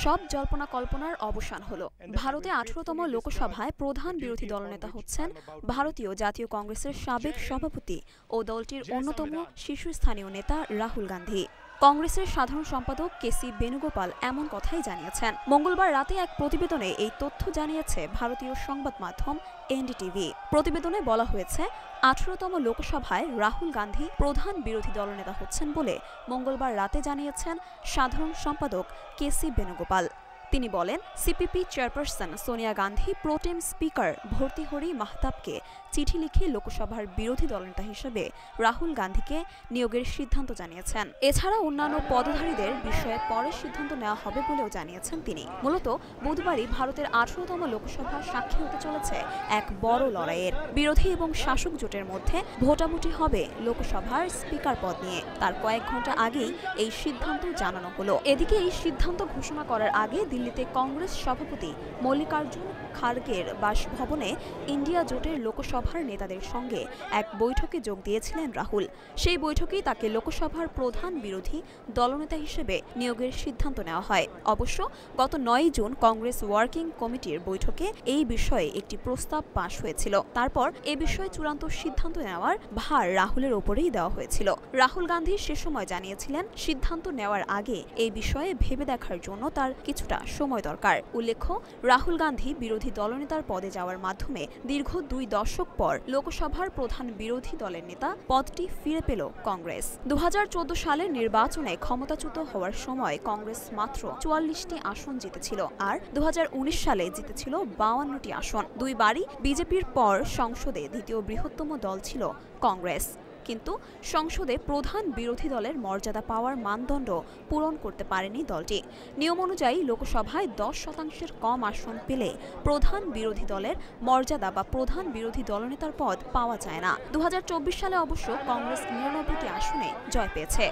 সব জল্পনা কল্পনার অবসান হলো। ভারতে 18তম লোকসভায় প্রধান বিরোধী দলনেতা হচ্ছেন ভারতীয় জাতীয় কংগ্রেসের সাবেক সভাপতি ও দলটির অন্যতম শীর্ষস্থানীয় নেতা রাহুল গান্ধী। কংগ্রেসের সাধারণ সম্পাদক কেসি বেণুগোপাল এমন কথাই জানিয়েছেন। মঙ্গলবার রাতে এক প্রতিবেদনে এই তথ্য জানিয়েছে ভারতীয় সংবাদ মাধ্যম এনডিটিভি। প্রতিবেদনে বলা হয়েছে, 18তম লোকসভায় রাহুল গান্ধী প্রধান বিরোধী দলনেতা হচ্ছেন বলে মঙ্গলবার রাতে জানিয়েছেন সাধারণ সম্পাদক কেসি বেণুগোপাল। তিনি বলেন, CPP chairperson Sonia Gandhi pro tem speaker Bhartruhari মাহতাবকে চিঠি লিখে লোকসভার বিরোধী দলনেতা হিসেবে রাহুল গান্ধীকে নিয়োগের সিদ্ধান্ত জানিয়েছেন। এছাড়া অন্যান্য পদধারীদের বিষয়ে পরে সিদ্ধান্ত নেওয়া হবে বলেও জানিয়েছেন তিনি। মূলত বুধবারই ভারতের 18তম লোকসভা সাক্ষী হতে চলেছে এক বড় লড়াইয়ের। বিরোধী এবং শাসক জোটের মধ্যে ভোটাভুটি হবে লোকসভার স্পিকার পদ নিয়ে। তার কয়েক ঘন্টা আগেই এই সিদ্ধান্ত জানানো হলো। এদিকে এই সিদ্ধান্ত ঘোষণা করার আগে দিল্লিতে কংগ্রেস সভাপতি মল্লিকার্জুন খাড়গের বাসভবনে ইন্ডিয়া জোটের লোকসভার নেতাদের সঙ্গে এক বৈঠকে যোগ দিয়েছিলেন রাহুল। সেই বৈঠকেই তাকে লোকসভার প্রধান বিরোধী দলনেতা হিসেবে নিয়োগের সিদ্ধান্ত নেওয়া হয়। অবশ্য গত 9 জুন কংগ্রেস ওয়ার্কিং কমিটির বৈঠকে এই বিষয়ে একটি প্রস্তাব পাশ হয়েছিল। তারপর এ বিষয়ে চূড়ান্ত সিদ্ধান্ত নেওয়ার ভার রাহুলের ওপরেই দেওয়া হয়েছিল। রাহুল গান্ধী সে সময় জানিয়েছিলেন, সিদ্ধান্ত নেওয়ার আগে এই বিষয়ে ভেবে দেখার জন্য তার কিছুটা সময় দরকার। উল্লেখ্য, রাহুল গান্ধী বিরোধী দলনেতার পদে যাওয়ার মাধ্যমে দীর্ঘ 2 দশক পর লোকসভার প্রধান বিরোধী দলের নেতা পদটি ফিরে পেল কংগ্রেস। 2014 সালের নির্বাচনে ক্ষমতাচ্যুত হওয়ার সময় কংগ্রেস মাত্র 44টি আসন জিতেছিল, আর 2019 সালে জিতেছিল 52টি আসন। দুইবারই বিজেপির পর সংসদে দ্বিতীয় বৃহত্তম দল ছিল কংগ্রেস। কিন্তু সংসদে প্রধান বিরোধী দলের মর্যাদা পাওয়ার মানদণ্ড পূরণ করতে পারেনি দলটি। নিয়ম অনুযায়ী লোকসভায় 10% কম আসন পেলে প্রধান বিরোধী দলের মর্যাদা বা প্রধান বিরোধী দলনেতার পদ পাওয়া যায় না। 2024 সালে অবশ্য কংগ্রেস 99টি আসনে জয় পেয়েছে।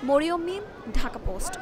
মরিয়ম মিম, ঢাকা পোস্ট।